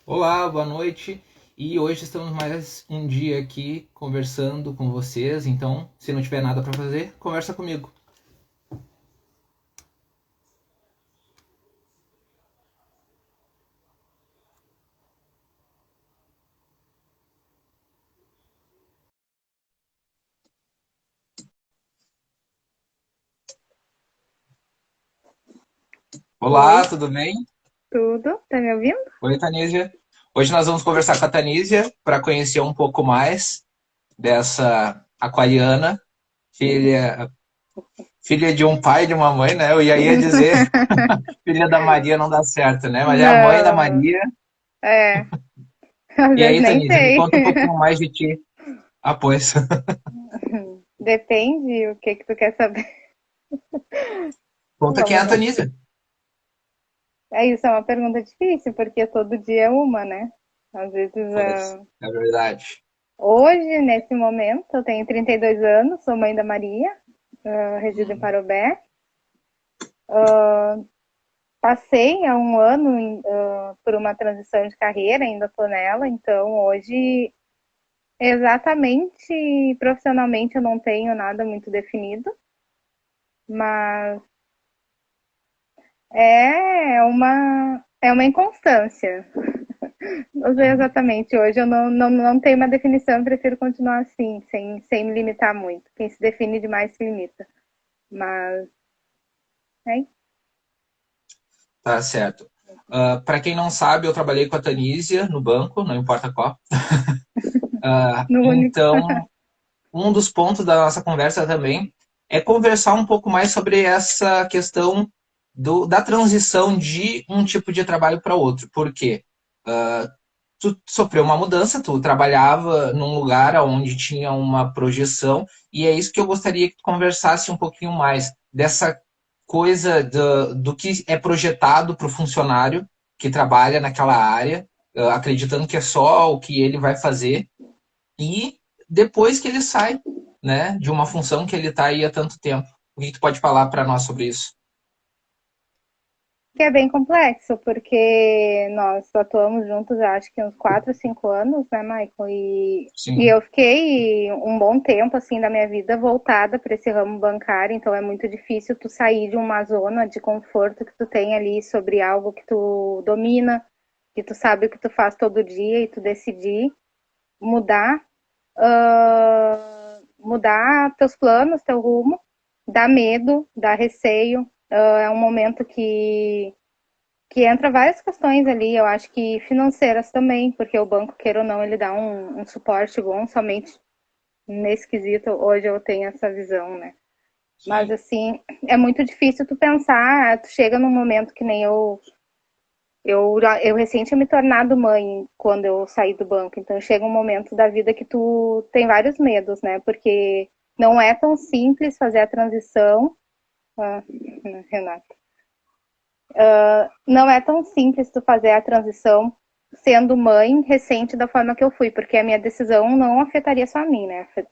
Olá, boa noite. E hoje estamos mais um dia aqui conversando com vocês. Então, se não tiver nada para fazer, conversa comigo. Oi, Olá, tudo bem? tudo? Tá me ouvindo? Oi, Tanísia. Hoje nós vamos conversar com a Tanísia para conhecer um pouco mais dessa aquariana, filha, filha de um pai e de uma mãe, né? Eu ia dizer filha da Maria não dá certo, né? Mas é a mãe da Não, Maria. é, às E vezes aí, nem Tanísia, me sei. conta um pouquinho mais de ti. Ah, pois. Depende o que tu quer saber. Conta quem é Vamos a lá. Tanísia. Isso é uma pergunta difícil, porque todo dia é uma, né? Às vezes, Pois, é verdade. hoje, nesse momento, eu tenho 32 anos, sou mãe da Maria, resido em Hum, Parobé. Passei há um ano por uma transição de carreira, ainda tô nela, então hoje, exatamente profissionalmente, eu não tenho nada muito definido. Mas é uma inconstância. Não sei uhum. exatamente. Hoje eu não tenho uma definição, eu prefiro continuar assim, sem me limitar muito. Quem se define demais se limita. Mas, é, Tá certo. Para quem não sabe, eu trabalhei com a Tanísia no banco, não importa qual. no único. Então, um dos pontos da nossa conversa também é conversar um pouco mais sobre essa questão da transição de um tipo de trabalho para outro. Por quê? Tu sofreu uma mudança, tu trabalhava num lugar onde tinha uma projeção, e é isso que eu gostaria que tu conversasse um pouquinho mais, dessa coisa do que é projetado para o funcionário que trabalha naquela área, acreditando que é só o que ele vai fazer, e depois que ele sai, né, de uma função que ele está aí há tanto tempo. O que tu pode falar para nós sobre isso? Que é bem complexo, porque nós atuamos juntos já acho que uns 4, 5 anos, né, Michael? E Sim. eu fiquei um bom tempo, assim, da minha vida voltada para esse ramo bancário, então é muito difícil tu sair de uma zona de conforto que tu tem ali sobre algo que tu domina, que tu sabe o que tu faz todo dia e tu decidir mudar, mudar teus planos, teu rumo, dá medo, dá receio, é um momento que entra várias questões ali, eu acho que financeiras também, porque o banco, queira ou não, ele dá um suporte bom, somente nesse quesito, hoje eu tenho essa visão, né? Mas, Sim. assim, é muito difícil tu pensar, tu chega num momento que nem eu recente tinha me tornado mãe quando eu saí do banco, então chega um momento da vida que tu tem vários medos, né? Porque não é tão simples fazer a transição, ah, Renata, não é tão simples tu fazer a transição sendo mãe recente da forma que eu fui, porque a minha decisão não afetaria só a mim, né? Sim.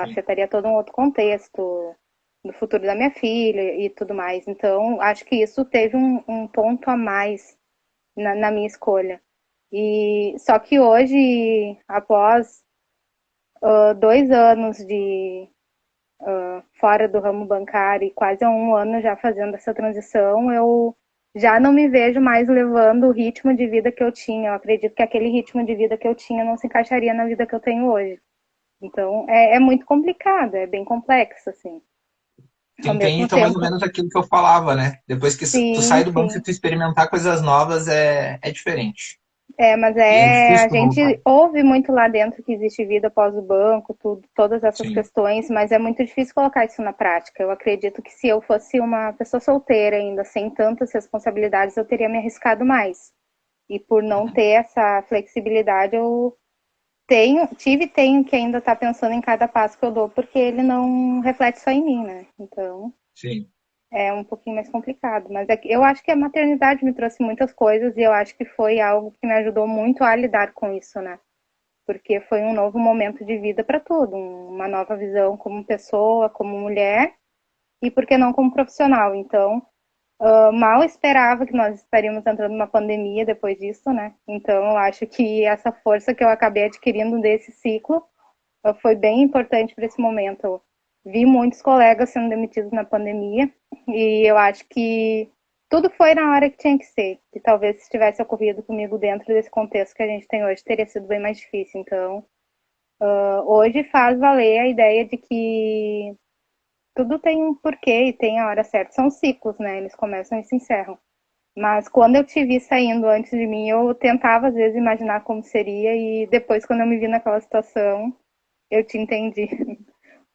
Afetaria todo um outro contexto do futuro da minha filha e tudo mais. Então, acho que isso teve um ponto a mais na minha escolha. E só que hoje, após 2 anos de fora do ramo bancário e quase há um ano já fazendo essa transição, eu já não me vejo mais levando o ritmo de vida que eu tinha. Eu acredito que aquele ritmo de vida que eu tinha não se encaixaria na vida que eu tenho hoje. Então, é muito complicado, é bem complexo, assim. Tu Ao entende, mesmo então, mais ou tempo, menos aquilo que eu falava, né? Depois que tu sim, sai do banco e sim. tu experimentar coisas novas, é diferente. Mas E é a difícil voltar. gente ouve muito lá dentro que existe vida após o banco, tudo, todas essas Sim. questões, mas é muito difícil colocar isso na prática. Eu acredito que se eu fosse uma pessoa solteira ainda, sem tantas responsabilidades, eu teria me arriscado mais. E por não Uhum. ter essa flexibilidade, eu tenho que ainda estar pensando em cada passo que eu dou, porque ele não reflete só em mim, né? Então, Sim. é um pouquinho mais complicado, mas eu acho que a maternidade me trouxe muitas coisas e eu acho que foi algo que me ajudou muito a lidar com isso, né? Porque foi um novo momento de vida para tudo, uma nova visão como pessoa, como mulher e por que não como profissional. Então, Mal esperava que nós estaríamos entrando numa pandemia depois disso, né? Então, eu acho que essa força que eu acabei adquirindo desse ciclo foi bem importante para esse momento. Eu vi muitos colegas sendo demitidos na pandemia e eu acho que tudo foi na hora que tinha que ser. Que talvez se tivesse ocorrido comigo dentro desse contexto que a gente tem hoje, teria sido bem mais difícil. Então, hoje faz valer a ideia de que tudo tem um porquê e tem a hora certa. São ciclos, né? Eles começam e se encerram. Mas quando eu te vi saindo antes de mim, eu tentava às vezes imaginar como seria e depois quando eu me vi naquela situação, eu te entendi.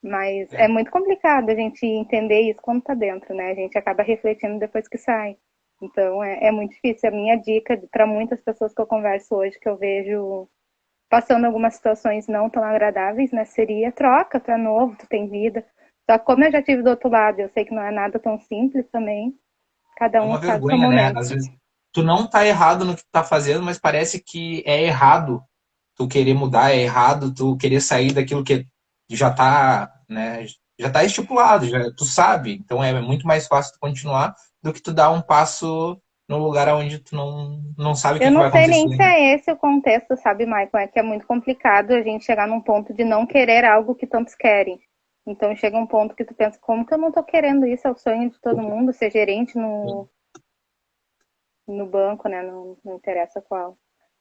Mas é muito complicado a gente entender isso quando tá dentro, né? A gente acaba refletindo depois que sai. Então é muito difícil. A minha dica para muitas pessoas que eu converso hoje, que eu vejo passando algumas situações não tão agradáveis, né? Seria troca, tu é novo, tu tem vida. Só que como eu já tive do outro lado, eu sei que não é nada tão simples também, cada É um uma faz o seu vergonha, né? momento. Às vezes tu não tá errado no que tu tá fazendo, mas parece que é errado tu querer mudar, é errado tu querer sair daquilo que já tá, né? Já tá estipulado, já tu sabe. Então é muito mais fácil tu continuar do que tu dar um passo no lugar onde tu não sabe o Eu que não vai sei nem acontecer, se né? é esse o contexto, sabe, Michael? É que é muito complicado a gente chegar num ponto de não querer algo que tantos querem. Então chega um ponto que tu pensa, como que eu não tô querendo isso? É o sonho de todo mundo, ser gerente no banco, né? Não interessa qual.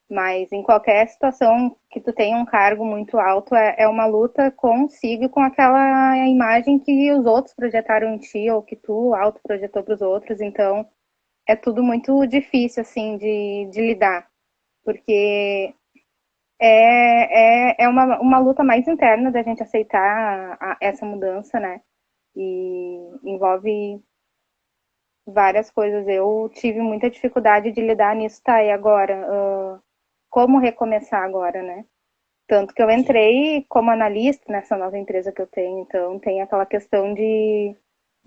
Mas em qualquer situação que tu tenha um cargo muito alto, é uma luta consigo e com aquela imagem que os outros projetaram em ti, ou que tu autoprojetou para os outros. Então, é tudo muito difícil, assim, de lidar. Porque é uma luta mais interna da gente aceitar essa mudança, né? E envolve várias coisas. Eu tive muita dificuldade de lidar nisso, tá? E agora? Como recomeçar agora, né? Tanto que eu Sim, entrei como analista nessa nova empresa que eu tenho, então tem aquela questão de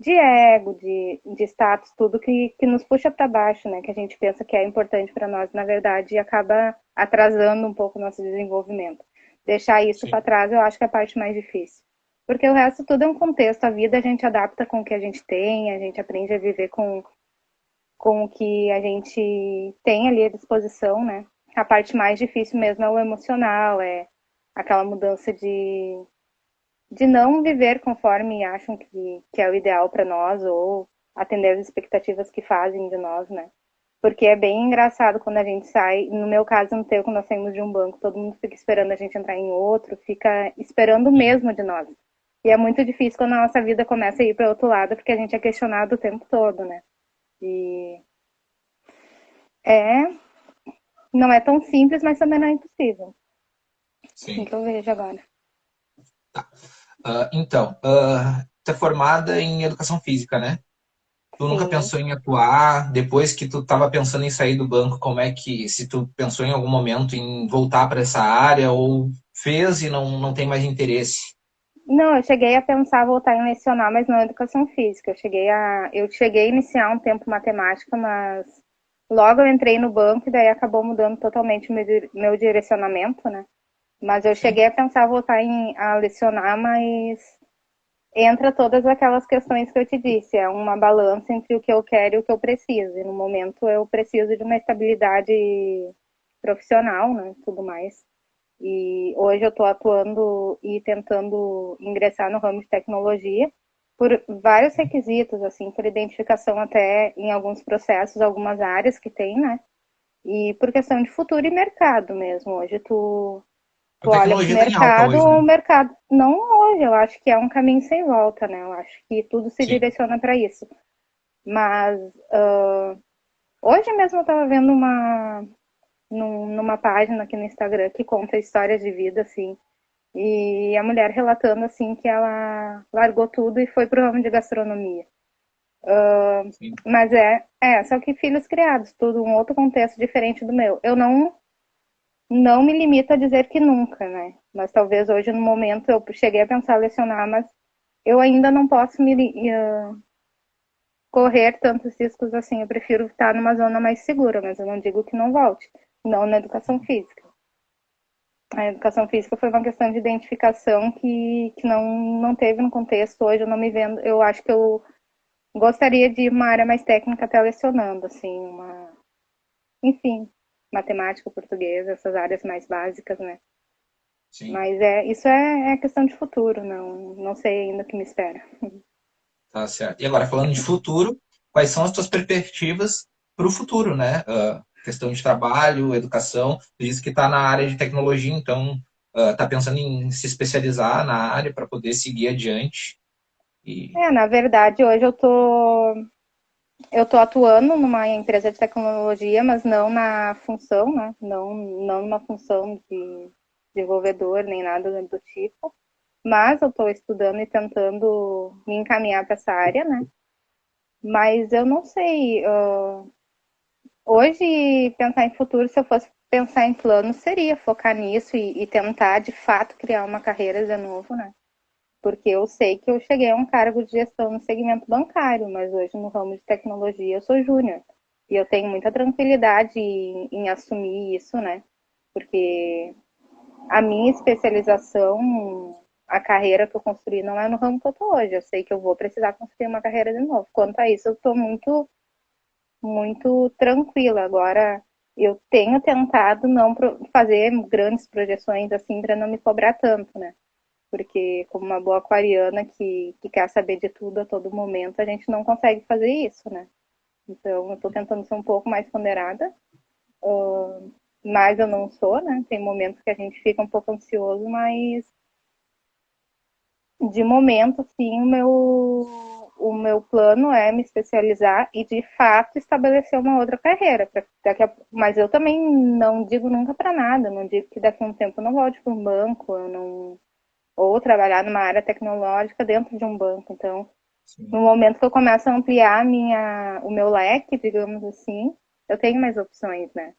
ego, de status, tudo que nos puxa para baixo, né? Que a gente pensa que é importante para nós, na verdade, e acaba atrasando um pouco o nosso desenvolvimento. Deixar isso para sim, trás eu acho que é a parte mais difícil. Porque o resto tudo é um contexto, a vida a gente adapta com o que a gente tem, a gente aprende a viver com o que a gente tem ali à disposição, né? A parte mais difícil mesmo é o emocional, é aquela mudança de não viver conforme acham que é o ideal para nós ou atender as expectativas que fazem de nós, né? Porque é bem engraçado quando a gente sai, no meu caso, no teu, quando nós saímos de um banco, todo mundo fica esperando a gente entrar em outro, fica esperando o sim. mesmo de nós. E é muito difícil quando a nossa vida começa a ir para outro lado, porque a gente é questionado o tempo todo, né? E é, não é tão simples, mas também não é impossível. Assim Sim. que eu vejo agora. Tu é formada em educação física, né? Tu nunca Sim. pensou em atuar depois que tu estava pensando em sair do banco? Como é que, se tu pensou em algum momento em voltar para essa área ou fez e não tem mais interesse? Não, eu cheguei a pensar voltar em lecionar, mas não educação física. Eu cheguei a iniciar um tempo matemática, mas logo eu entrei no banco e daí acabou mudando totalmente meu direcionamento, né? Mas eu Sim, cheguei a pensar voltar a lecionar, mas entra todas aquelas questões que eu te disse. É uma balança entre o que eu quero e o que eu preciso. E no momento eu preciso de uma estabilidade profissional, né? Tudo mais. E hoje eu estou atuando e tentando ingressar no ramo de tecnologia por vários requisitos, assim, por identificação até em alguns processos, algumas áreas que tem, né? E por questão de futuro e mercado mesmo. Hoje a tu olha para tecnologia está em alta hoje, o né? mercado, não hoje, eu acho que é um caminho sem volta, né? Eu acho que tudo se Sim. direciona para isso. Mas hoje mesmo eu estava vendo numa página aqui no Instagram que conta histórias de vida, assim, e a mulher relatando assim que ela largou tudo e foi pro ramo de gastronomia. Sim. Mas só que filhos criados, tudo um outro contexto diferente do meu. Eu não me limito a dizer que nunca, né? Mas talvez hoje no momento eu cheguei a pensar em lecionar, mas eu ainda não posso correr tantos riscos assim. Eu prefiro estar numa zona mais segura, mas eu não digo que não volte. Não na educação física. A educação física foi uma questão de identificação que não teve no contexto. Hoje eu não me vendo. Eu acho que eu gostaria de ir uma área mais técnica até lecionando, assim, enfim, matemática, português, essas áreas mais básicas, né? Sim, Mas isso é questão de futuro, não sei ainda o que me espera. tá certo. E agora, falando de futuro, quais são as tuas perspectivas para o futuro, né? Questão de trabalho, educação, tu disse que está na área de tecnologia, então está pensando em se especializar na área para poder seguir adiante. E, Na verdade, hoje eu tô atuando numa empresa de tecnologia, mas não na função, né? Não numa função de desenvolvedor nem nada do tipo. Mas eu estou estudando e tentando me encaminhar para essa área, né? Mas eu não sei. Hoje, pensar em futuro, se eu fosse pensar em planos, seria focar nisso e tentar, de fato, criar uma carreira de novo, né? Porque eu sei que eu cheguei a um cargo de gestão no segmento bancário, mas hoje no ramo de tecnologia eu sou júnior. E eu tenho muita tranquilidade em assumir isso, né? Porque a minha especialização, a carreira que eu construí não é no ramo que eu tô hoje. Eu sei que eu vou precisar construir uma carreira de novo. Quanto a isso, eu tô muito tranquila. Agora, eu tenho tentado não fazer grandes projeções assim para não me cobrar tanto, né? Porque como uma boa aquariana que quer saber de tudo a todo momento, a gente não consegue fazer isso, né? Então, eu estou tentando ser um pouco mais ponderada, mas eu não sou, né? Tem momentos que a gente fica um pouco ansioso, mas de momento, sim, o meu plano é me especializar e, de fato, estabelecer uma outra carreira. Mas eu também não digo nunca para nada, não digo que daqui a um tempo eu não volte para um banco, eu não, ou trabalhar numa área tecnológica dentro de um banco. Então, no sim, momento que eu começo a ampliar o meu leque, digamos assim, eu tenho mais opções, né?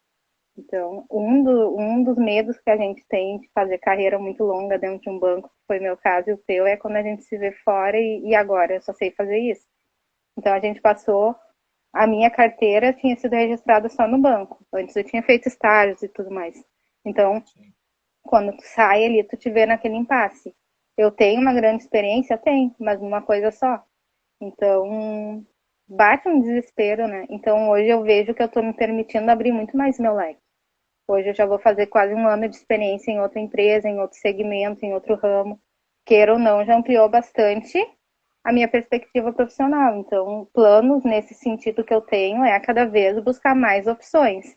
Então, um dos medos que a gente tem de fazer carreira muito longa dentro de um banco, que foi meu caso e o teu, é quando a gente se vê fora e agora eu só sei fazer isso. Então, a gente passou, a minha carteira tinha sido registrada só no banco. Antes eu tinha feito estágios e tudo mais. Então, sim. quando tu sai ali, tu te vê naquele impasse. Eu tenho uma grande experiência? Tenho, mas numa coisa só. Então, bate um desespero, né? Então, hoje eu vejo que eu tô me permitindo abrir muito mais meu leque. Hoje eu já vou fazer quase um ano de experiência em outra empresa, em outro segmento, em outro ramo. Queira ou não, já ampliou bastante a minha perspectiva profissional. Então, planos nesse sentido que eu tenho é a cada vez buscar mais opções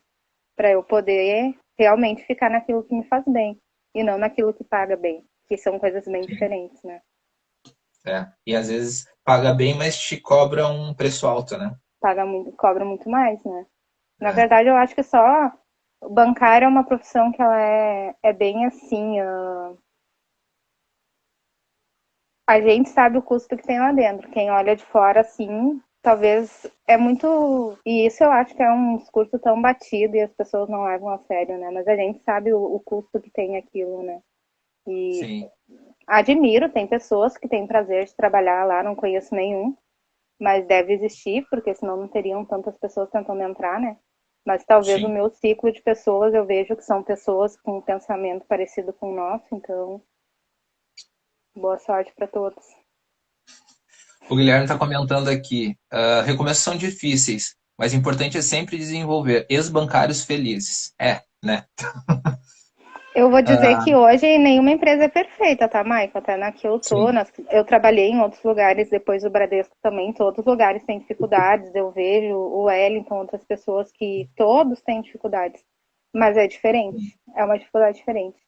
para eu poder realmente ficar naquilo que me faz bem e não naquilo que paga bem, que são coisas bem diferentes, né? É. E às vezes paga bem, mas te cobra um preço alto, né? Paga muito, cobra muito mais, né? Na É. verdade, eu acho que só o bancário é uma profissão que ela é bem assim. A gente sabe o custo que tem lá dentro. Quem olha de fora, assim, talvez é muito. E isso eu acho que é um discurso tão batido e as pessoas não levam a sério, né? Mas a gente sabe o custo que tem aquilo, né? E Sim, admiro, tem pessoas que têm prazer de trabalhar lá, não conheço nenhum, mas deve existir, porque senão não teriam tantas pessoas tentando entrar, né? Mas talvez o sim. meu ciclo de pessoas eu vejo que são pessoas com um pensamento parecido com o nosso, então boa sorte para todos. O Guilherme está comentando aqui, recomeços são difíceis, mas o importante é sempre desenvolver ex-bancários felizes. É, né? Eu vou dizer Ah, que hoje nenhuma empresa é perfeita, tá, Maicon? Até na que eu tô, sim, eu trabalhei em outros lugares, depois do Bradesco também, todos os lugares têm dificuldades, eu vejo o Wellington, outras pessoas que todos têm dificuldades, mas é diferente, sim, é uma dificuldade diferente.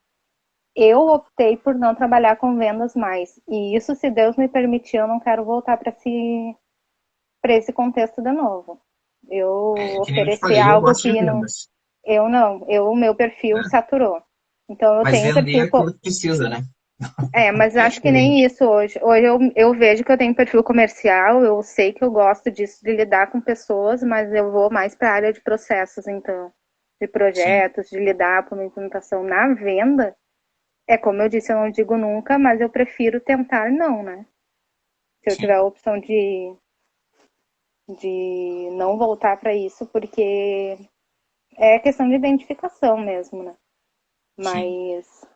Eu optei por não trabalhar com vendas mais, e isso, se Deus me permitir, eu não quero voltar para esse contexto de novo. Eu é que nem eu te oferecer falei, eu algo gosto de que não, vendas. eu não, o meu perfil Né? saturou. Então eu Mas tenho um vender é perfil. aquilo que precisa, né? Mas É acho que nem diferente. isso hoje. Hoje eu vejo que eu tenho perfil comercial, eu sei que eu gosto disso, de lidar com pessoas, mas eu vou mais para a área de processos, então, de Sim, projetos, de lidar com a implementação na venda. É como eu disse, eu não digo nunca, mas eu prefiro tentar não, né? Se eu tiver sim, a opção de não voltar para isso, porque é questão de identificação mesmo, né? sim. Mas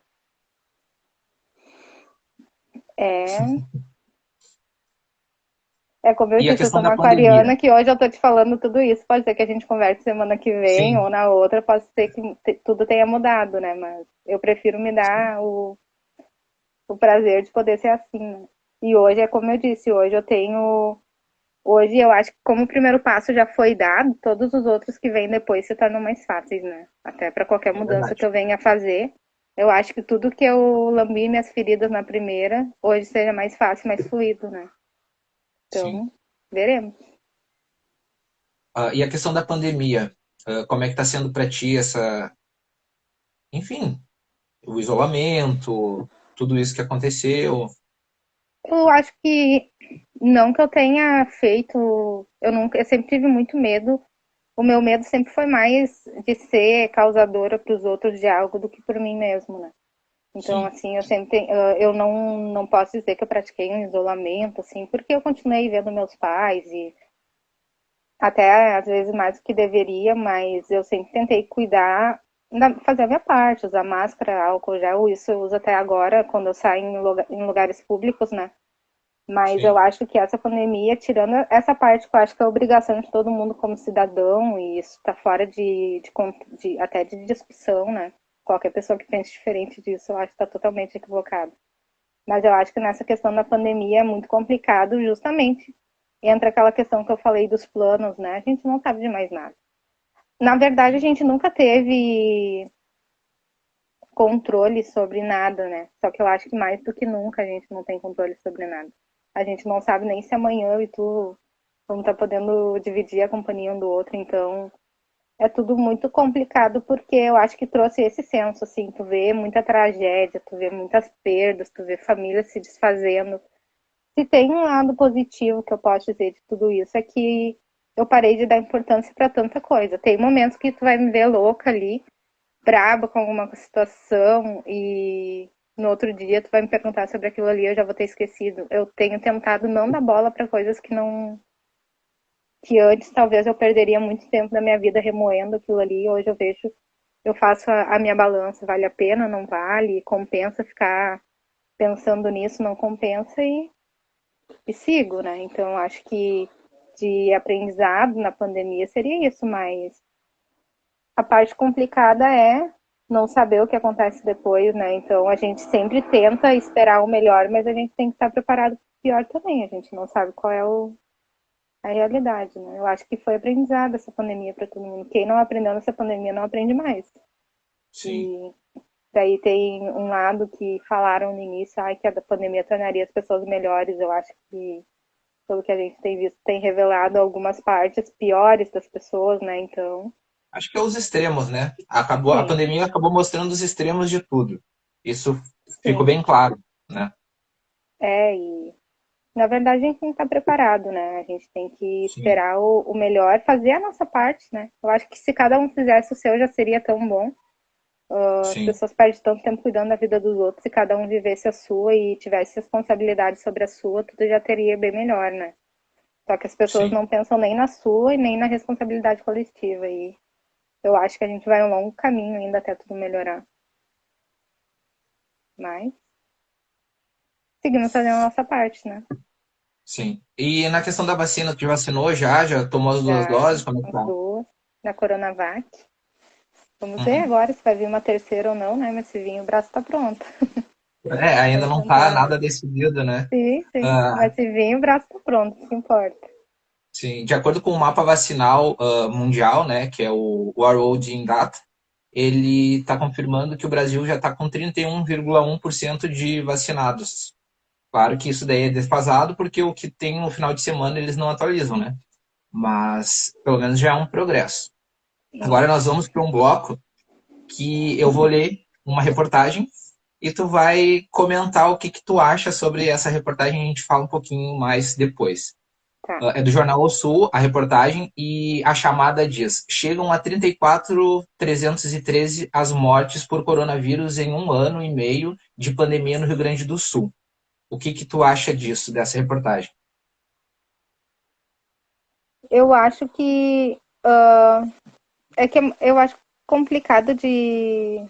é, É como eu E a disse, eu sou questão uma da pandemia. aquariana que hoje eu tô te falando tudo isso. Pode ser que a gente converse semana que vem Sim, ou na outra, pode ser que tudo tenha mudado, né? Mas eu prefiro me sim, dar o prazer de poder ser assim, né? E hoje é como eu disse, hoje eu tenho. Hoje eu acho que como o primeiro passo já foi dado, todos os outros que vêm depois se tornam mais fáceis, né? Até para qualquer é mudança que verdade. eu venha fazer. Eu acho que tudo que eu lambi minhas feridas na primeira, hoje seja mais fácil, mais fluido, né? Sim. Então, veremos. E a questão da pandemia, como é que está sendo para ti essa, enfim, o isolamento, tudo isso que aconteceu? Eu acho que não que eu tenha feito, eu sempre tive muito medo. O meu medo sempre foi mais de ser causadora para os outros de algo do que por mim mesmo, né? Então, Sim, assim, eu não posso dizer que eu pratiquei um isolamento, assim, porque eu continuei vendo meus pais e até às vezes mais do que deveria, mas eu sempre tentei cuidar, fazer a minha parte, usar máscara, álcool gel, isso eu uso até agora quando eu saio em lugares públicos, né? Mas eu sim, acho que essa pandemia, tirando essa parte que eu acho que é a obrigação de todo mundo como cidadão, e isso está fora até de discussão, né? Qualquer pessoa que pense diferente disso, eu acho que está totalmente equivocado. Mas eu acho que nessa questão da pandemia é muito complicado, justamente. Entra aquela questão que eu falei dos planos, né? A gente não sabe de mais nada. Na verdade, a sim, gente nunca teve controle sobre nada, né? Só que eu acho que mais do que nunca a gente não tem controle sobre nada. A gente não sabe nem se amanhã eu e tu vamos estar podendo dividir a companhia um do outro, então é tudo muito complicado porque eu acho que trouxe esse senso, assim, tu vê muita tragédia, tu vê muitas perdas, tu vê famílias se desfazendo. Se tem um lado positivo que eu posso dizer de tudo isso é que eu parei de dar importância para tanta coisa. Tem momentos que tu vai me ver louca ali, braba com alguma situação e no outro dia tu vai me perguntar sobre aquilo ali, eu já vou ter esquecido. Eu tenho tentado não dar bola para coisas que antes talvez eu perderia muito tempo da minha vida remoendo aquilo ali. Hoje eu vejo, eu faço a minha balança, vale a pena, não vale, compensa ficar pensando nisso, não compensa e sigo, né? Então acho que de aprendizado na pandemia seria isso, mas a parte complicada é não saber o que acontece depois, né? Então a gente sempre tenta esperar o melhor, mas a gente tem que estar preparado para o pior também. A gente não sabe qual é a realidade, né? Eu acho que foi aprendizado essa pandemia para todo mundo. Quem não aprendeu nessa pandemia não aprende mais. sim. E daí tem um lado que falaram no início, ai, que a pandemia tornaria as pessoas melhores. Eu acho que, pelo que a gente tem visto, tem revelado algumas partes piores das pessoas, né? Então, Acho que é os extremos, né? A sim, pandemia acabou mostrando os extremos de tudo. Isso ficou sim. bem claro, né? E na verdade a gente tem que estar preparado, né? A gente tem que Sim, esperar o melhor, fazer a nossa parte, né? Eu acho que se cada um fizesse o seu já seria tão bom. As sim, pessoas perdem tanto tempo cuidando da vida dos outros, se cada um vivesse a sua e tivesse responsabilidade sobre a sua, tudo já teria bem melhor, né? Só que as pessoas sim. não pensam nem na sua e nem na responsabilidade coletiva. E eu acho que a gente vai um longo caminho ainda até tudo melhorar. Mas seguimos fazendo a nossa parte, né? Sim. E na questão da vacina, tu já vacinou já? Já tomou as duas Já doses? Como é que as tá? duas, da Coronavac. Vamos ver Uhum. agora se vai vir uma terceira ou não, né? Mas se vir, o braço tá pronto. Ainda Vamos não tá tentar. nada decidido, né? Sim, sim. Ah, Mas se vir, o braço tá pronto, isso que importa. sim. De acordo com o mapa vacinal mundial, né, que é o World in Data, ele está confirmando que o Brasil já está com 31,1% de vacinados. Claro que isso daí é desfasado, porque o que tem no final de semana eles não atualizam, né? Mas pelo menos já é um progresso. Sim. Agora nós vamos para um bloco que eu vou ler uma reportagem e tu vai comentar o que que tu acha sobre essa reportagem, a gente fala um pouquinho mais depois. Tá. É do Jornal O Sul, a reportagem, e a chamada diz: chegam a 34.313 as mortes por coronavírus em 1 ano e meio de pandemia no Rio Grande do Sul. O que que tu acha disso, dessa reportagem? Eu acho que é que eu acho complicado de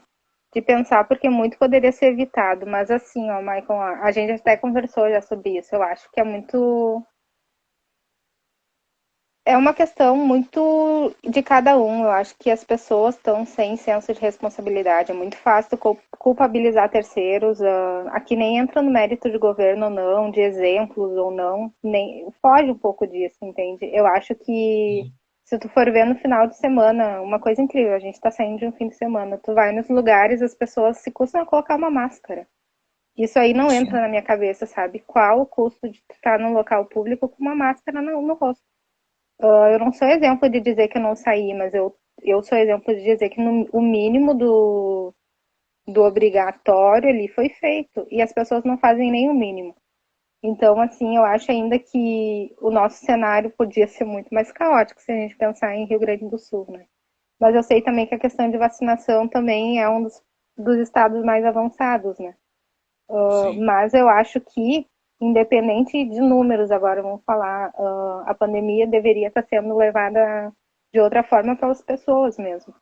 pensar porque muito poderia ser evitado, mas assim, ó, Michael, a gente até conversou já sobre isso. Eu acho que é muito É uma questão muito de cada um. Eu acho que as pessoas estão sem senso de responsabilidade. É muito fácil culpabilizar terceiros. Aqui nem entra no mérito de governo ou não, de exemplos ou não. Nem foge um pouco disso, entende? Eu acho que Sim, se tu for ver no final de semana, uma coisa incrível, a gente tá saindo de um fim de semana. Tu vai nos lugares, as pessoas se custam a colocar uma máscara. Isso aí não entra sim, na minha cabeça, sabe? Qual o custo de estar num local público com uma máscara no rosto? Eu não sou exemplo de dizer que eu não saí, mas eu sou exemplo de dizer que o mínimo do obrigatório ali foi feito. E as pessoas não fazem nem o mínimo. Então, assim, eu acho ainda que o nosso cenário podia ser muito mais caótico se a gente pensar em Rio Grande do Sul, né? Mas eu sei também que a questão de vacinação também é um dos estados mais avançados, né? sim, Mas eu acho que, independente de números, agora vamos falar, a pandemia deveria estar sendo levada de outra forma pelas pessoas mesmo.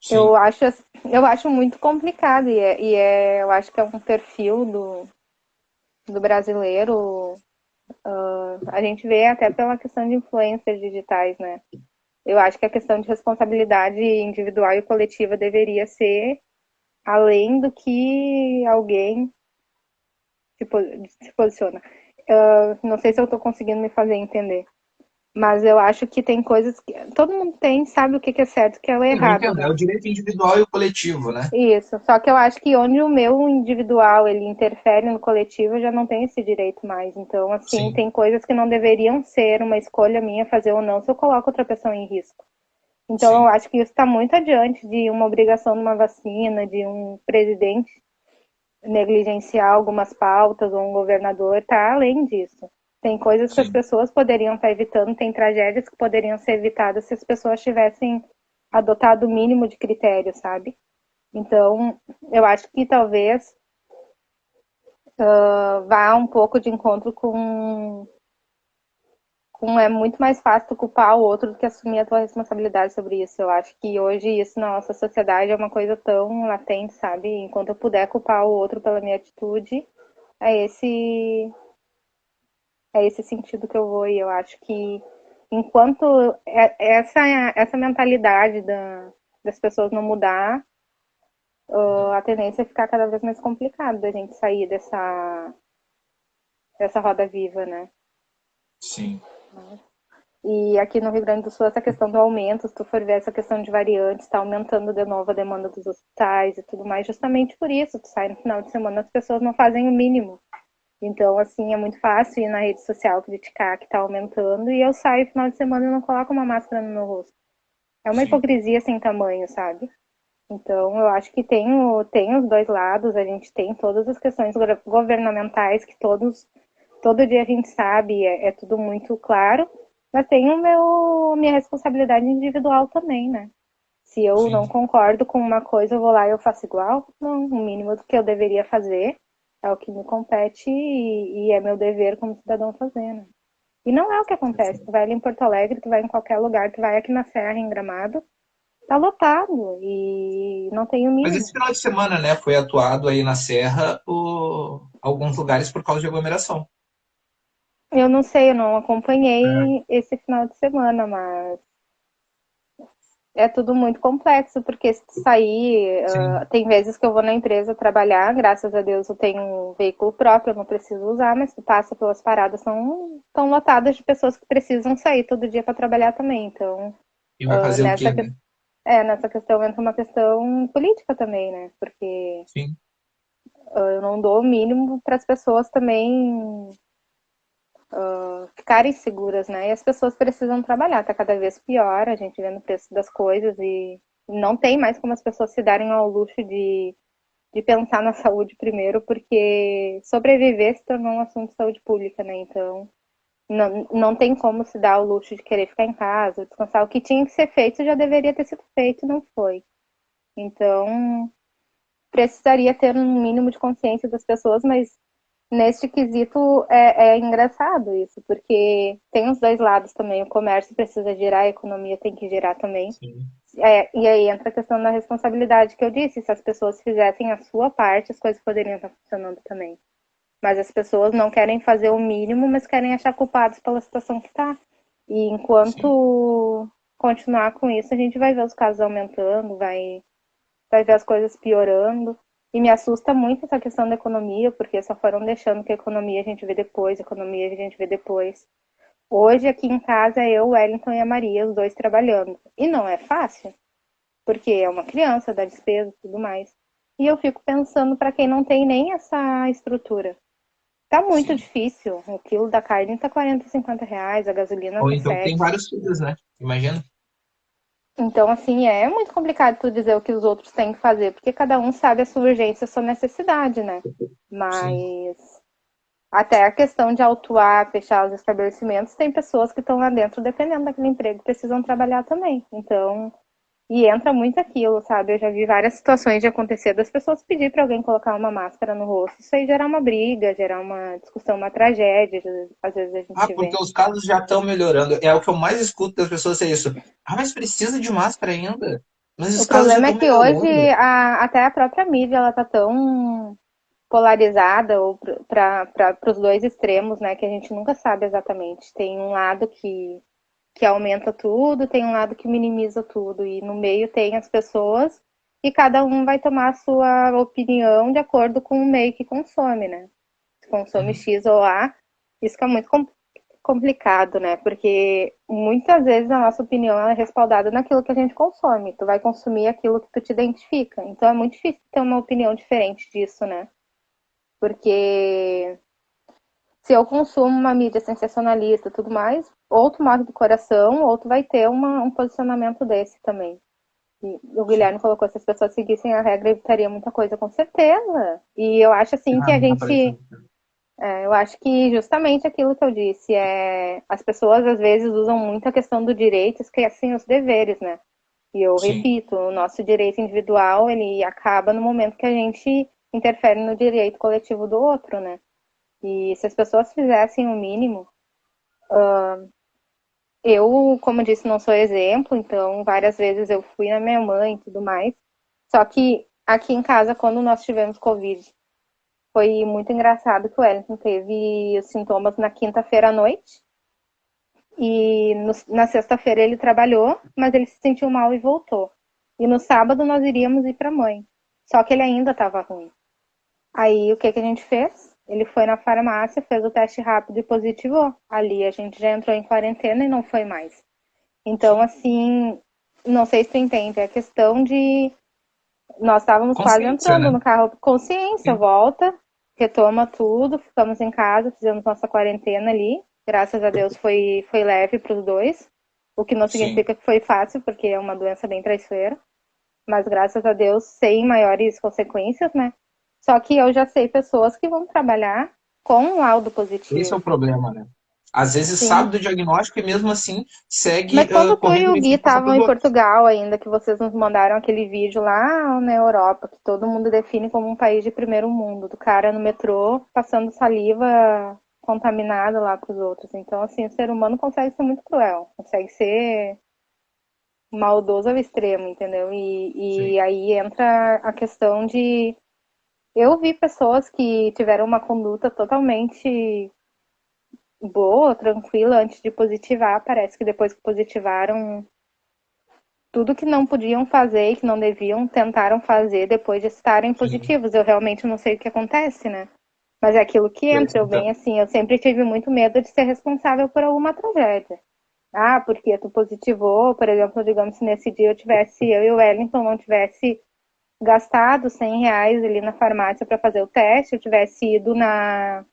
Eu sim, acho, eu acho muito complicado eu acho que é um perfil do brasileiro. A gente vê até pela questão de influências digitais, né? Eu acho que a questão de responsabilidade individual e coletiva deveria ser além do que alguém se, se posiciona. Não sei se eu estou conseguindo me fazer entender, mas eu acho que tem coisas que todo mundo tem, sabe o que é certo e o que é sim, eu errado, entendo. É né? o direito individual e o coletivo, né? Isso. Só que eu acho que onde o meu individual ele interfere no coletivo, eu já não tenho esse direito mais. Então, assim, Sim, tem coisas que não deveriam ser uma escolha minha fazer ou não se eu coloco outra pessoa em risco. Então, eu sim, acho que isso está muito adiante de uma obrigação de uma vacina, de um presidente negligenciar algumas pautas ou um governador, está além disso. Tem coisas que as sim, pessoas poderiam estar evitando, tem tragédias que poderiam ser evitadas se as pessoas tivessem adotado o mínimo de critério, sabe? Então, eu acho que talvez vá um pouco de encontro com é muito mais fácil tu culpar o outro do que assumir a tua responsabilidade sobre isso. Eu acho que hoje isso na nossa sociedade é uma coisa tão latente, sabe? Enquanto eu puder culpar o outro pela minha atitude, é esse é esse sentido que eu vou. E eu acho que enquanto essa mentalidade das pessoas não mudar, a tendência é ficar cada vez mais complicado da gente sair dessa roda viva, né? sim, E aqui no Rio Grande do Sul, essa questão do aumento, se tu for ver essa questão de variantes, está aumentando de novo a demanda dos hospitais e tudo mais, justamente por isso. Tu sai no final de semana, as pessoas não fazem o mínimo. Então, assim, é muito fácil ir na rede social criticar que está aumentando e eu saio no final de semana e não coloco uma máscara no meu rosto. É uma sim, hipocrisia sem tamanho, sabe? Então, eu acho que tem os dois lados, a gente tem todas as questões governamentais que todo dia a gente sabe, é tudo muito claro, mas tem minha responsabilidade individual também, né? Se eu não sim. concordo com uma coisa, eu vou lá e eu faço igual. Não, o mínimo do que eu deveria fazer é o que me compete e é meu dever como cidadão fazer, né? E não é o que acontece. Tu vai ali em Porto Alegre, tu vai em qualquer lugar, tu vai aqui na Serra, em Gramado, tá lotado e não tem o Mas esse mínimo. final de semana, né, foi atuado aí na Serra alguns lugares por causa de aglomeração. Eu não sei, eu não acompanhei esse final de semana, mas é tudo muito complexo, porque se tu sair, Sim, tem vezes que eu vou na empresa trabalhar, graças a Deus eu tenho um veículo próprio, eu não preciso usar, mas tu passa pelas paradas, são tão lotadas de pessoas que precisam sair todo dia para trabalhar também. Então, e vai fazer o quê, né? nessa questão entra uma questão política também, né? Porque Sim, eu não dou o mínimo para as pessoas também ficarem seguras, né? E as pessoas precisam trabalhar, tá cada vez pior, a gente vendo o preço das coisas e não tem mais como as pessoas se darem ao luxo de pensar na saúde primeiro, porque sobreviver se tornou um assunto de saúde pública, né? Então, não tem como se dar ao luxo de querer ficar em casa, descansar. O que tinha que ser feito já deveria ter sido feito, não foi. Então, precisaria ter um mínimo de consciência das pessoas, mas neste quesito é engraçado isso, porque tem os dois lados também. O comércio precisa girar, a economia tem que girar também. sim, E aí entra a questão da responsabilidade que eu disse. Se as pessoas fizessem a sua parte, as coisas poderiam estar funcionando também. Mas as pessoas não querem fazer o mínimo, mas querem achar culpados pela situação que está. E sim, enquanto continuar com isso, a gente vai ver os casos aumentando, vai ver as coisas piorando. E me assusta muito essa questão da economia, porque só foram deixando que a economia a gente vê depois, a economia a gente vê depois. Hoje, aqui em casa, eu, o Wellington e a Maria, os dois trabalhando. E não é fácil, porque é uma criança, dá despesa e tudo mais. E eu fico pensando para quem não tem nem essa estrutura. Tá muito sim. difícil. O quilo da carne tá 40, 50 reais, a gasolina Ou tá então tem 7. vários filhos, né? Imagina. Então, assim, é muito complicado tu dizer o que os outros têm que fazer, porque cada um sabe a sua urgência, a sua necessidade, né? Sim. Mas até a questão de autuar, fechar os estabelecimentos, tem pessoas que estão lá dentro dependendo daquele emprego, precisam trabalhar também. Então, e entra muito aquilo, sabe? Eu já vi várias situações de acontecer das pessoas pedir para alguém colocar uma máscara no rosto. Isso aí gerar uma briga, gerar uma discussão, uma tragédia, às vezes a Ah, gente vê. porque os casos já estão melhorando. É o que eu mais escuto das pessoas é isso. Ah, mas precisa de máscara ainda. Mas O os casos já problema é estão que hoje melhorando. até a própria mídia ela tá tão polarizada ou para os dois extremos, né, que a gente nunca sabe exatamente. Tem um lado que aumenta tudo, tem um lado que minimiza tudo, e no meio tem as pessoas e cada um vai tomar a sua opinião de acordo com o meio que consome, né? Se consome Uhum. X ou A, isso que é muito complicado, né? Porque muitas vezes a nossa opinião é respaldada naquilo que a gente consome. Tu vai consumir aquilo que tu te identifica. Então é muito difícil ter uma opinião diferente disso, né? Porque se eu consumo uma mídia sensacionalista e tudo mais, ou tu morre do coração, ou tu vai ter um posicionamento desse também. E o Sim. Guilherme colocou, se as pessoas seguissem a regra, evitaria muita coisa, com certeza. E eu acho assim que Ah, a não dá pra gente. Eu acho que justamente aquilo que eu disse é. As pessoas às vezes usam muito a questão do direito, esquecem os deveres, né? E eu Sim. repito, o nosso direito individual, ele acaba no momento que a gente interfere no direito coletivo do outro, né? E se as pessoas fizessem o mínimo, eu, como disse, não sou exemplo, então várias vezes eu fui na minha mãe e tudo mais. Só que aqui em casa, quando nós tivemos Covid, foi muito engraçado que o Wellington teve os sintomas na quinta-feira à noite. E na sexta-feira ele trabalhou, mas ele se sentiu mal e voltou. E no sábado nós iríamos ir para a mãe. Só que ele ainda estava ruim. Aí o que, que a gente fez? Ele foi na farmácia, fez o teste rápido e positivou. Ali a gente já entrou em quarentena e não foi mais. Então, Sim. assim, não sei se tu entende, é questão de. Nós estávamos quase Consciência, entrando né? no carro, consciência, Sim. volta, retoma tudo, ficamos em casa, fizemos nossa quarentena ali. Graças a Deus foi leve para os dois, o que não Sim. significa que foi fácil, porque é uma doença bem traiçoeira, mas graças a Deus sem maiores consequências, né? Só que eu já sei pessoas que vão trabalhar com um laudo Esse é positivo. o problema, né? Às vezes Sim. sabe do diagnóstico e mesmo assim Mas segue quando tu e correndo o risco Gui de passar para estavam os em outros. Portugal ainda, que vocês nos mandaram aquele vídeo lá na Europa, que todo mundo define como um país de primeiro mundo, do cara no metrô passando saliva contaminada lá pros outros. Então, assim, o ser humano consegue ser muito cruel, consegue ser maldoso ao extremo, entendeu? E Sim. aí entra a questão de. Eu vi pessoas que tiveram uma conduta totalmente boa, tranquila antes de positivar. Parece que depois que positivaram, tudo que não podiam fazer e que não deviam, tentaram fazer depois de estarem Sim. positivos. Eu realmente não sei o que acontece, né? Mas é aquilo que Pois entra. Eu então. bem assim, eu sempre tive muito medo de ser responsável por alguma tragédia. Ah, porque tu positivou, por exemplo, digamos se nesse dia eu e o Wellington não tivesse gastado 100 reais ali na farmácia para fazer o teste, eu tivesse ido na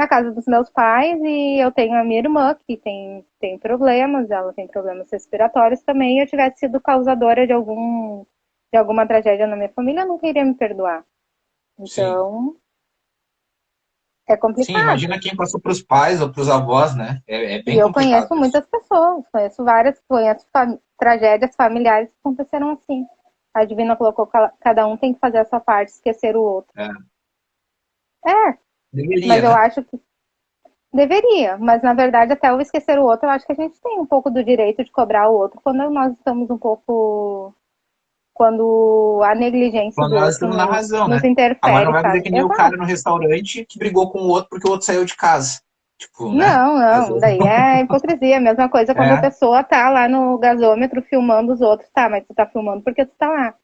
casa dos meus pais e eu tenho a minha irmã que tem problemas, ela tem problemas respiratórios também, e eu tivesse sido causadora de alguma tragédia na minha família, eu nunca iria me perdoar. Sim. Então, é Sim, complicado. imagina quem passou para os pais ou para os avós, né? É E bem eu complicado conheço isso. muitas pessoas, conheço tragédias familiares que aconteceram assim. A Divina colocou que cada um tem que fazer a sua parte, esquecer o outro. É. É, mas Deveria, eu né? acho que deveria, mas na verdade, até o esquecer o outro, eu acho que a gente tem um pouco do direito de cobrar o outro quando nós estamos um pouco. Quando a negligência Quando do nós outro estamos na razão, nos né? Agora não interfere, vai fazer sabe? que nem o cara Exato. no restaurante que brigou com o outro porque o outro saiu de casa. Tipo, né? Não, Às não, vezes daí é hipocrisia. A mesma coisa quando a é, pessoa tá lá no gasômetro filmando os outros, tá, mas tu tá filmando porque tu tá lá.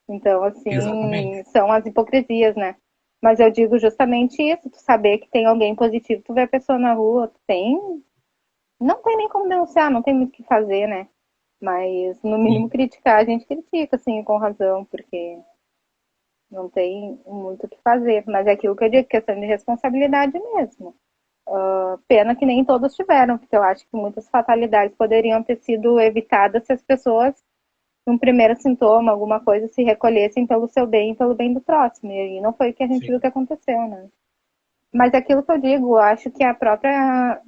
Então, assim, exatamente. são as hipocrisias, né? Mas eu digo justamente isso, tu saber que tem alguém positivo, tu vê a pessoa na rua, tu tem, não tem nem como denunciar, não tem muito o que fazer, né? Mas, no mínimo, Sim, criticar, a gente critica, assim, com razão, porque não tem muito o que fazer. Mas é aquilo que eu digo, questão de responsabilidade mesmo. Pena que nem todos tiveram, porque eu acho que muitas fatalidades poderiam ter sido evitadas se as pessoas, num primeiro sintoma, alguma coisa, se recolhessem pelo seu bem e pelo bem do próximo. E aí não foi o que a gente viu sim. que aconteceu, né? Mas é aquilo que eu digo, eu acho que a própria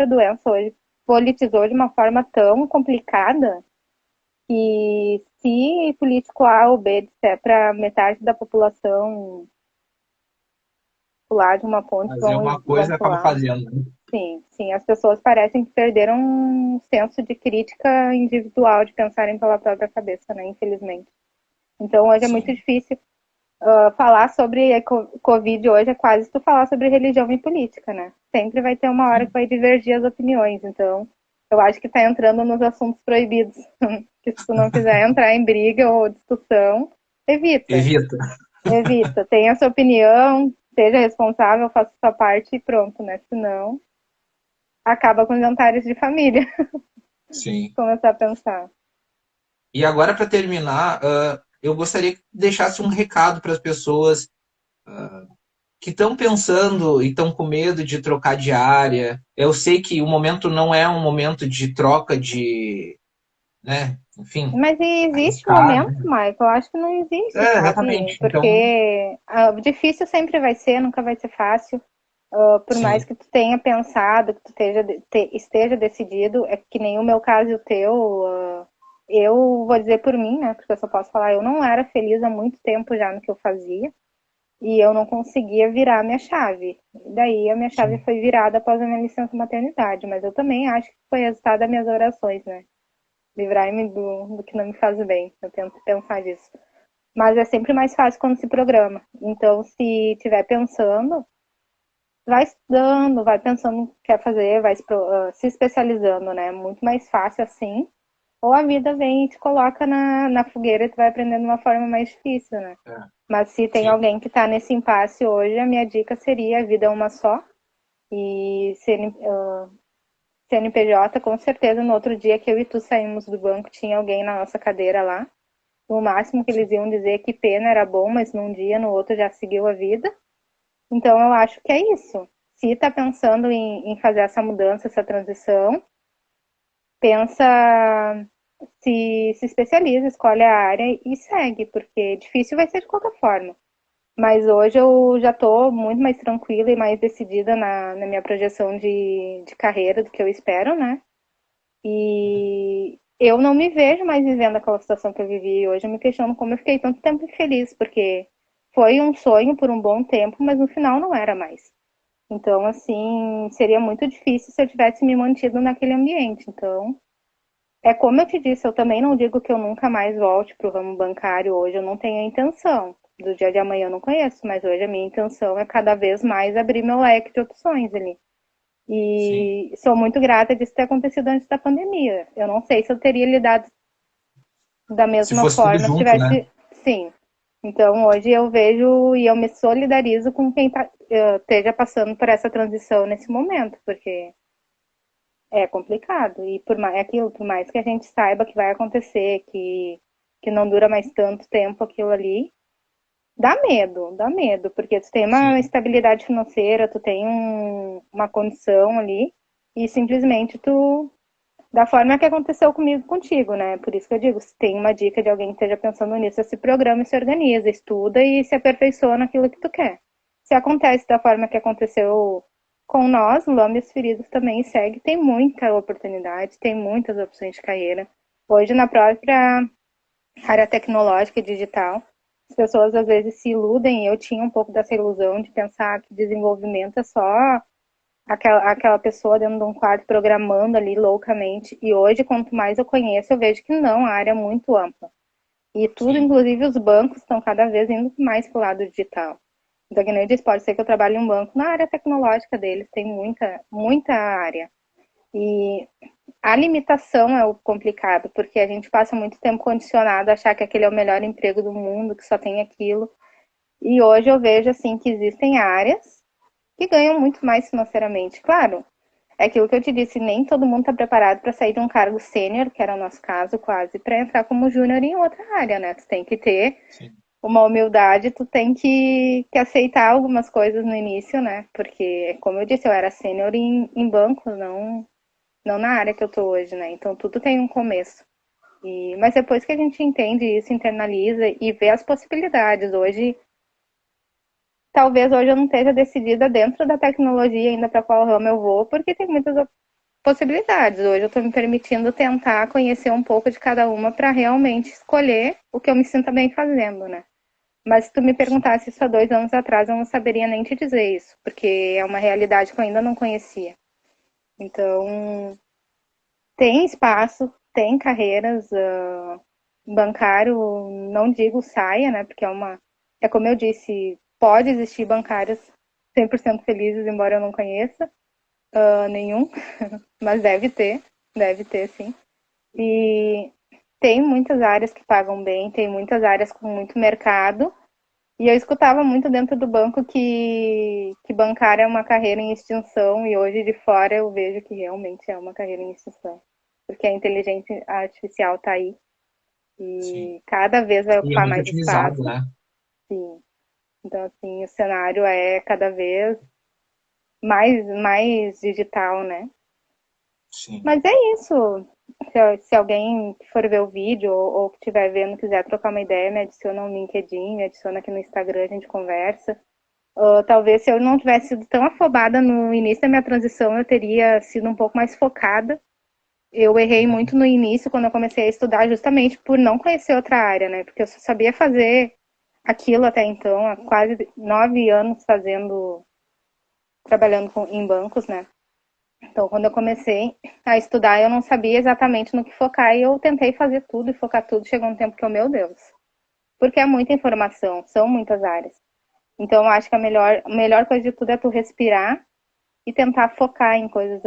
doença hoje politizou de uma forma tão complicada que se político A ou B disser para metade da população pular de uma ponte, Fazer uma vão coisa acaba pular. fazendo, né? Sim, sim, as pessoas parecem que perderam um senso de crítica individual, de pensarem pela própria cabeça, né? Infelizmente. Então hoje é muito Sim. difícil falar sobre a Covid hoje, é quase tu falar sobre religião e política, né? Sempre vai ter uma hora que Sim. vai divergir as opiniões. Então, eu acho que tá entrando nos assuntos proibidos. Que se tu não quiser entrar em briga ou discussão, evita. Evita. Evita. Tenha a sua opinião, seja responsável, faça a sua parte e pronto, né? Senão, acaba com jantares de família. Sim. Começar a pensar. E agora, para terminar, eu gostaria que deixasse um recado para as pessoas que estão pensando e estão com medo de trocar de área. Eu sei que o momento não é um momento de troca de, né, enfim, Mas existe arriscar, momento, né? Michael? Eu acho que não existe, sabe? Exatamente. Então, Porque difícil sempre vai ser, nunca vai ser fácil. Por mais sim, que tu tenha pensado, que tu esteja decidido, é que nem o meu caso e o teu, eu vou dizer por mim, né? Porque eu só posso falar, eu não era feliz há muito tempo já no que eu fazia e eu não conseguia virar a minha chave. E daí a minha chave sim, foi virada após a minha licença maternidade, mas eu também acho que foi resultado das minhas orações, né? Livrai-me do que não me faz bem. Eu tento pensar nisso. Mas é sempre mais fácil quando se programa. Então, se estiver pensando, vai estudando, vai pensando o que quer fazer, vai se especializando, né? Muito mais fácil assim. Ou a vida vem e te coloca na fogueira e tu vai aprendendo de uma forma mais difícil, né? é, Mas se tem sim, alguém que está nesse impasse hoje, a minha dica seria a vida é uma só. E CNPJ, com certeza, no outro dia que eu e tu saímos do banco, tinha alguém na nossa cadeira lá. No máximo que eles sim, iam dizer que pena era bom, mas num dia, no outro já seguiu a vida. Então eu acho que é isso. Se está pensando em fazer essa mudança, essa transição, pensa, se especializa, escolhe a área e segue, porque difícil vai ser de qualquer forma. Mas hoje eu já estou muito mais tranquila e mais decidida na minha projeção de carreira do que eu espero, né? E eu não me vejo mais vivendo aquela situação que eu vivi. Hoje eu me questiono como eu fiquei tanto tempo infeliz, porque foi um sonho por um bom tempo, mas no final não era mais. Então, assim, seria muito difícil se eu tivesse me mantido naquele ambiente. Então, é como eu te disse, eu também não digo que eu nunca mais volte para o ramo bancário hoje, eu não tenho a intenção. Do dia de amanhã eu não conheço, mas hoje a minha intenção é cada vez mais abrir meu leque de opções ali. sim. E sou muito grata disso ter acontecido antes da pandemia. Eu não sei se eu teria lidado da Se mesma fosse tudo forma se junto, né? tivesse. Sim. Então hoje eu vejo e eu me solidarizo com quem esteja passando por essa transição nesse momento, porque é complicado. E é aquilo, por mais que a gente saiba que vai acontecer, que não dura mais tanto tempo aquilo ali, dá medo, porque tu tem uma Sim, estabilidade financeira, tu tem uma condição ali, e simplesmente tu, da forma que aconteceu comigo contigo, né? Por isso que eu digo, se tem uma dica de alguém que esteja pensando nisso, se programa e se organiza, estuda e se aperfeiçoa naquilo que tu quer. Se acontece da forma que aconteceu com nós, lambe as feridas também e segue, tem muita oportunidade, tem muitas opções de carreira. Hoje, na própria área tecnológica e digital, as pessoas às vezes se iludem. Eu tinha um pouco dessa ilusão de pensar que desenvolvimento é só aquela pessoa dentro de um quarto programando ali loucamente. E hoje, quanto mais eu conheço, eu vejo que não, a área é muito ampla. E tudo, sim, inclusive os bancos, estão cada vez indo mais para o lado digital. Então, que nem eu disse, pode ser que eu trabalhe em um banco na área tecnológica deles, tem muita área. E a limitação é o complicado, porque a gente passa muito tempo condicionado a achar que aquele é o melhor emprego do mundo, que só tem aquilo. E hoje eu vejo, assim, que existem áreas que ganham muito mais financeiramente. Claro, é aquilo que eu te disse, nem todo mundo está preparado para sair de um cargo sênior, que era o nosso caso quase, para entrar como júnior em outra área, né? Tu tem que ter Sim. uma humildade, tu tem que aceitar algumas coisas no início, né? Porque, como eu disse, eu era sênior em banco, não na área que eu tô hoje, né? Então tudo tem um começo. Mas depois que a gente entende isso, internaliza e vê as possibilidades, talvez hoje eu não esteja decidida dentro da tecnologia ainda para qual ramo eu vou, porque tem muitas possibilidades. Hoje eu estou me permitindo tentar conhecer um pouco de cada uma para realmente escolher o que eu me sinta bem fazendo, né? Mas se tu me Sim. perguntasse isso há 2 anos atrás, eu não saberia nem te dizer isso, porque é uma realidade que eu ainda não conhecia. Então, tem espaço, tem carreiras, bancário, não digo saia, né? Porque é como eu disse, pode existir bancários 100% felizes, embora eu não conheça nenhum, mas deve ter sim. E tem muitas áreas que pagam bem, tem muitas áreas com muito mercado. E eu escutava muito dentro do banco que bancário é uma carreira em extinção, e hoje de fora eu vejo que realmente é uma carreira em extinção. Porque a inteligência artificial está aí Sim. e cada vez vai E é ocupar muito mais utilizado, espaço. né? Sim. Então, assim, o cenário é cada vez mais digital, né? Sim. Mas é isso. Se alguém que for ver o vídeo ou que estiver vendo quiser trocar uma ideia, me adiciona no LinkedIn, me adiciona aqui no Instagram, a gente conversa. Talvez se eu não tivesse sido tão afobada no início da minha transição, eu teria sido um pouco mais focada. Eu errei muito no início, quando eu comecei a estudar, justamente por não conhecer outra área, né? Porque eu só sabia fazer aquilo até então, há quase 9 anos trabalhando em bancos, né? Então, quando eu comecei a estudar, eu não sabia exatamente no que focar e eu tentei fazer tudo e focar tudo. Chegou um tempo que eu, meu Deus, porque é muita informação, são muitas áreas. Então, eu acho que a melhor coisa de tudo é tu respirar e tentar focar em coisas.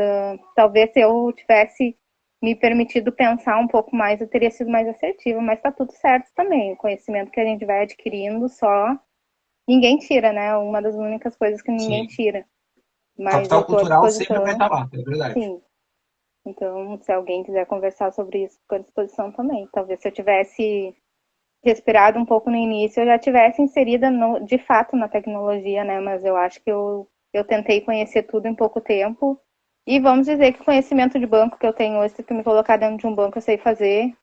Talvez se eu tivesse me permitido pensar um pouco mais, eu teria sido mais assertiva, mas tá tudo certo também. O conhecimento que a gente vai adquirindo só ninguém tira, né? Uma das únicas coisas que ninguém Sim. tira. Mas eu Capital tô à cultural sempre vai disposição, estar lá, é verdade. sim. Então, se alguém quiser conversar sobre isso, fico à disposição também. Talvez se eu tivesse respirado um pouco no início, eu já tivesse inserida de fato na tecnologia, né? Mas eu acho que eu tentei conhecer tudo em pouco tempo. E vamos dizer que o conhecimento de banco que eu tenho hoje, se tu me colocar dentro de um banco, eu sei fazer.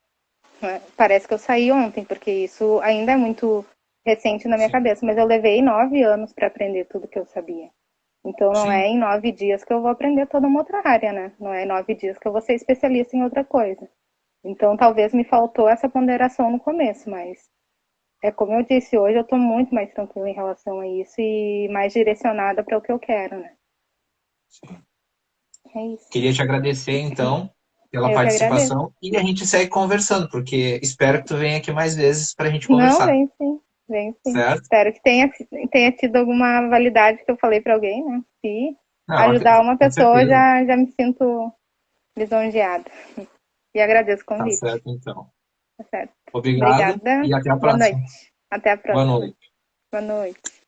Né? Parece que eu saí ontem, porque isso ainda é muito recente na minha Sim. cabeça. Mas eu levei 9 anos para aprender tudo que eu sabia. Então não é Sim. em 9 dias que eu vou aprender toda uma outra área, né? Não é em 9 dias que eu vou ser especialista em outra coisa. Então talvez me faltou essa ponderação no começo, mas é como eu disse, hoje eu estou muito mais tranquila em relação a isso e mais direcionada para o que eu quero, né? Sim. É isso. Queria te agradecer, então, pela Eu que agradeço. participação e a gente segue conversando, porque espero que tu venha aqui mais vezes para a gente Não, conversar, vem sim, vem sim. certo? Espero que tenha tido alguma validade que eu falei para alguém, né? Se Não, ajudar uma com pessoa, certeza. já me sinto lisonjeada. E agradeço o Tá convite. certo, então. Tá certo. Obrigado Obrigada. e até a Boa próxima. noite. Até a Boa próxima. noite. Boa noite.